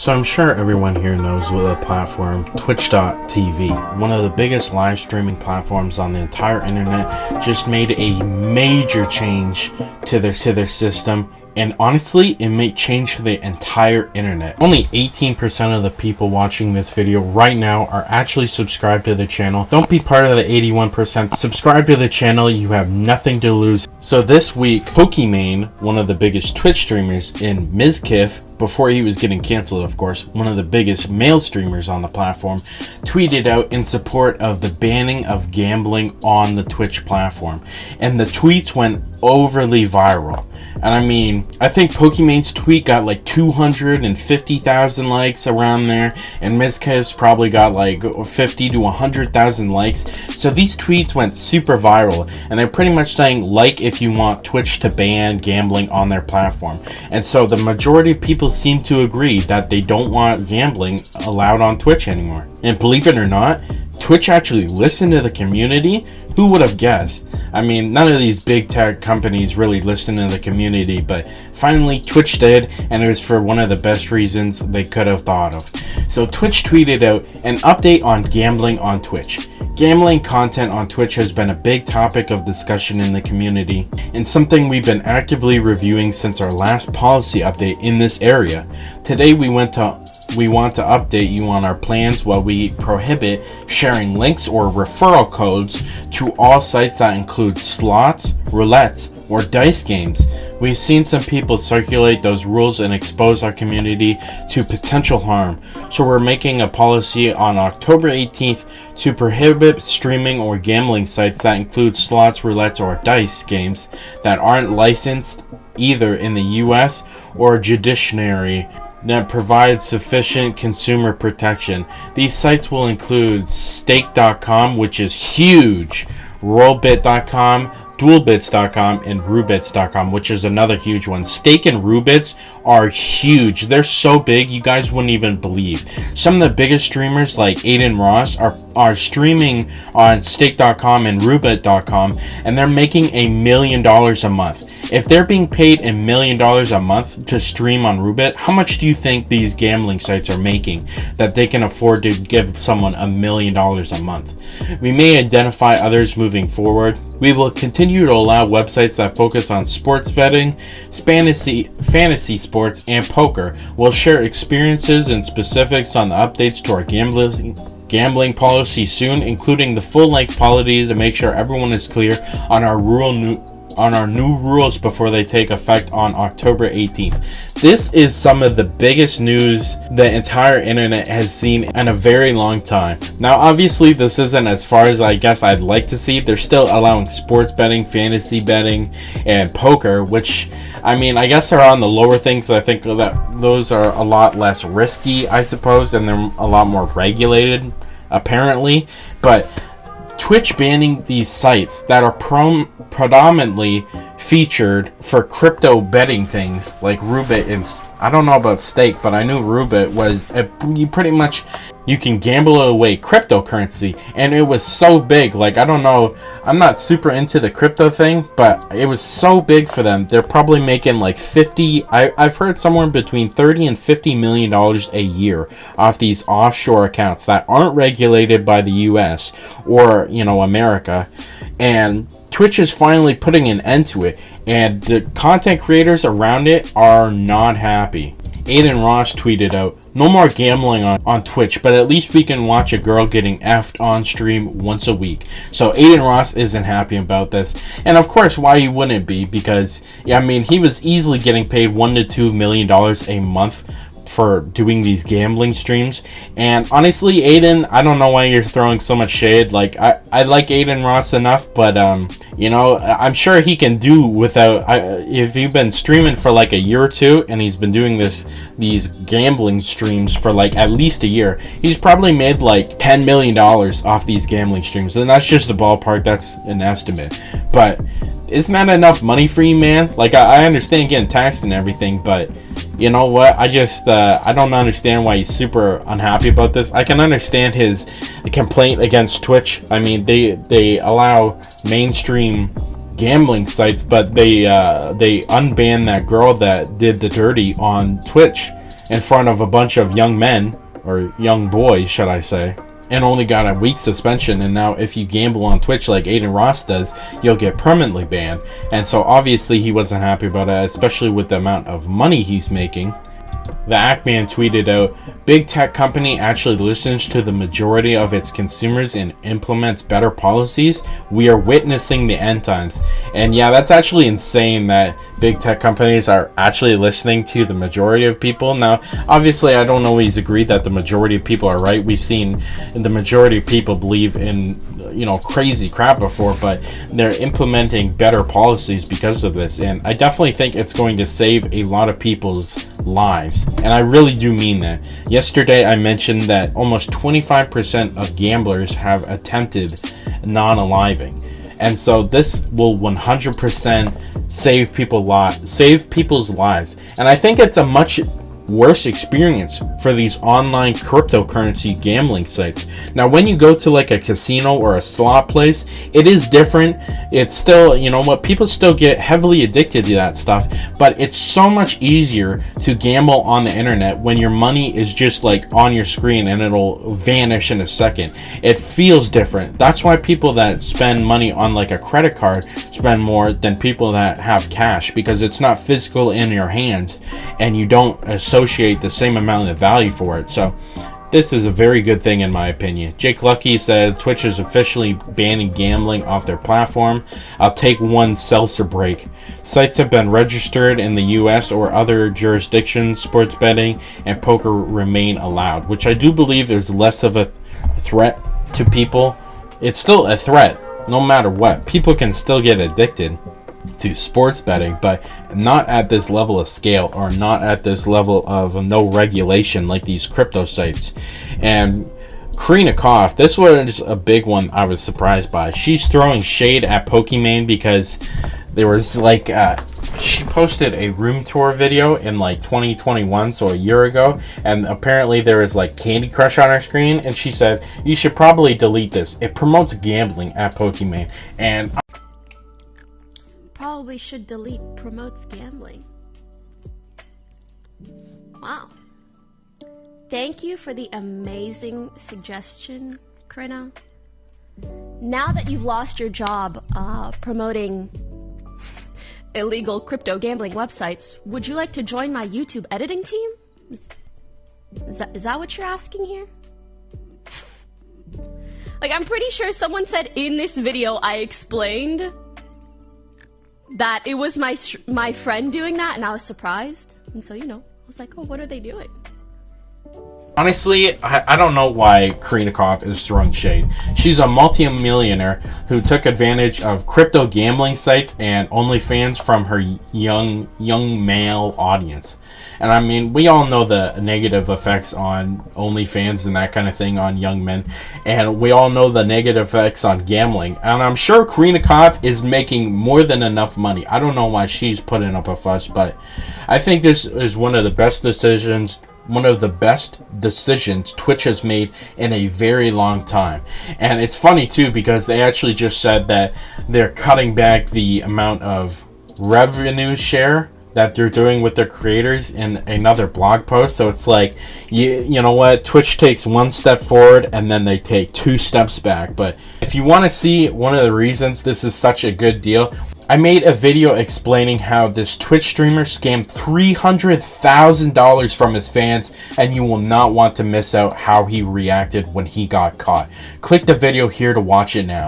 So I'm sure everyone here knows what the platform Twitch.tv, one of the biggest live streaming platforms on the entire internet, just made a major change to their system. And honestly, it may change the entire internet. Only 18% of the people watching this video right now are actually subscribed to the channel. Don't be part of the 81%. Subscribe to the channel, you have nothing to lose. So this week, Pokimane, one of the biggest Twitch streamers in Mizkif, before he was getting canceled, of course, one of the biggest male streamers on the platform, tweeted out in support of the banning of gambling on the Twitch platform. And the tweets went overly viral. And I mean, I think Pokimane's tweet got like 250,000 likes around there, and Mizkif's probably got like 50 to 100,000 likes. So these tweets went super viral, and they're pretty much saying, like, if you want Twitch to ban gambling on their platform. And so the majority of people seem to agree that they don't want gambling allowed on Twitch anymore. And believe it or not, Twitch actually listened to the community. Who would have guessed? I mean, none of these big tech companies really listen to the community, but finally Twitch did, and it was for one of the best reasons they could have thought of. So Twitch tweeted out an update on gambling on Twitch. Gambling content on Twitch has been a big topic of discussion in the community, and something we've been actively reviewing since our last policy update in this area. Today we want to update you on our plans while we prohibit sharing links or referral codes to all sites that include slots, roulettes, or dice games. We've seen some people circulate those rules and expose our community to potential harm. So we're making a policy on October 18th to prohibit streaming or gambling sites that include slots, roulettes, or dice games that aren't licensed either in the US or judiciary that provides sufficient consumer protection. These sites will include stake.com, which is huge, rollbit.com, dualbits.com, and rubits.com, which is another huge one. Stake and rubits are huge. They're so big you guys wouldn't even believe. Some of the biggest streamers like Aiden Ross are streaming on stake.com and rubit.com, and they're making $1 million a month. If they're being paid $1 million a month to stream on Rubit, how much do you think these gambling sites are making that they can afford to give someone $1 million a month? We may identify others moving forward. We will continue to allow websites that focus on sports betting, fantasy sports, and poker. We'll share experiences and specifics on the updates to our gambling policy soon, including the full-length policy to make sure everyone is clear on our new rules before they take effect on October 18th. This is some of the biggest news the entire internet has seen in a very long time. Now, obviously, this isn't as far as I guess I'd like to see. They're still allowing sports betting, fantasy betting, and poker, which, I mean, I guess are on the lower things. I think that those are a lot less risky, I suppose, and they're a lot more regulated, apparently. But Twitch banning these sites that are predominantly featured for crypto betting things like Rubit, and I don't know about Stake, but I knew Rubit was you can gamble away cryptocurrency, and it was so big. Like, I don't know, I'm not super into the crypto thing, but it was so big for them. They're probably making like I've heard somewhere between $30 and $50 million a year off these offshore accounts that aren't regulated by the US or, America. And Twitch is finally putting an end to it, and the content creators around it are not happy. Aiden Ross tweeted out, "No more gambling on Twitch, but at least we can watch a girl getting effed on stream once a week." So Aiden Ross isn't happy about this. And of course, why he wouldn't be, because, I mean, he was easily getting paid $1 to $2 million a month for doing these gambling streams. And honestly, Aiden, I don't know why you're throwing so much shade. Like, I like Aiden Ross enough, but I'm sure he can do without. If you've been streaming for like a year or two, and he's been doing these gambling streams for like at least a year, he's probably made like $10 million off these gambling streams. And that's just a ballpark, that's an estimate, but isn't that enough money for you, man? Like, I understand getting taxed and everything, but you know what? I just I don't understand why he's super unhappy about this. I can understand his complaint against Twitch. I mean, they allow mainstream gambling sites, but they unbanned that girl that did the dirty on Twitch. in front of a bunch of young men, or young boys, should I say, and only got a week suspension. And now if you gamble on Twitch like Aiden Ross does, you'll get permanently banned. And so obviously he wasn't happy about it, especially with the amount of money he's making. The Ackman tweeted out, "Big tech company actually listens to the majority of its consumers and implements better policies. We are witnessing the end times." And yeah, that's actually insane that big tech companies are actually listening to the majority of people. Now, obviously, I don't always agree that the majority of people are right. We've seen the majority of people believe in, crazy crap before, but they're implementing better policies because of this. And I definitely think it's going to save a lot of people's lives. And I really do mean that. Yesterday, I mentioned that almost 25% of gamblers have attempted non-aliving. And so this will 100% save people's lives. And I think it's a much worse experience for these online cryptocurrency gambling sites. Now, when you go to like a casino or a slot place, it is different. It's still, people still get heavily addicted to that stuff, but it's so much easier to gamble on the internet when your money is just like on your screen and it'll vanish in a second. It feels different. That's why people that spend money on like a credit card spend more than people that have cash, because it's not physical in your hands and you don't associate the same amount of value for it. So this is a very good thing in my opinion. Jake Lucky said Twitch is officially banning gambling off their platform. I'll take one seltzer break. Sites have been registered in the US or other jurisdictions. Sports betting and poker remain allowed, which I do believe is less of a threat to people. It's still a threat no matter what. People can still get addicted to sports betting, but not at this level of scale, or not at this level of no regulation like these crypto sites. And Karina C, this was a big one I was surprised by. She's throwing shade at Pokimane because there was like she posted a room tour video in like 2021, so a year ago, and apparently there was like Candy Crush on her screen, and she said, "You should probably delete this. It promotes gambling at Pokimane." And probably should delete promotes gambling. Wow. Thank you for the amazing suggestion, Corinna. Now that you've lost your job promoting illegal crypto gambling websites, would you like to join my YouTube editing team? Is that what you're asking here? Like, I'm pretty sure someone said in this video I explained that it was my friend doing that, and I was surprised. And so, I was like, oh, what are they doing? Honestly, I don't know why Karina C is throwing shade. She's a multi-millionaire who took advantage of crypto gambling sites and OnlyFans from her young male audience. And I mean, we all know the negative effects on OnlyFans and that kind of thing on young men. And we all know the negative effects on gambling. And I'm sure Karina C is making more than enough money. I don't know why she's putting up a fuss, but I think this is one of the best decisions Twitch has made in a very long time. And it's funny too, because they actually just said that they're cutting back the amount of revenue share that they're doing with their creators in another blog post. So it's like, you know what, Twitch takes one step forward and then they take two steps back. But if you want to see one of the reasons this is such a good deal, I made a video explaining how this Twitch streamer scammed $300,000 from his fans, and you will not want to miss out how he reacted when he got caught. Click the video here to watch it now.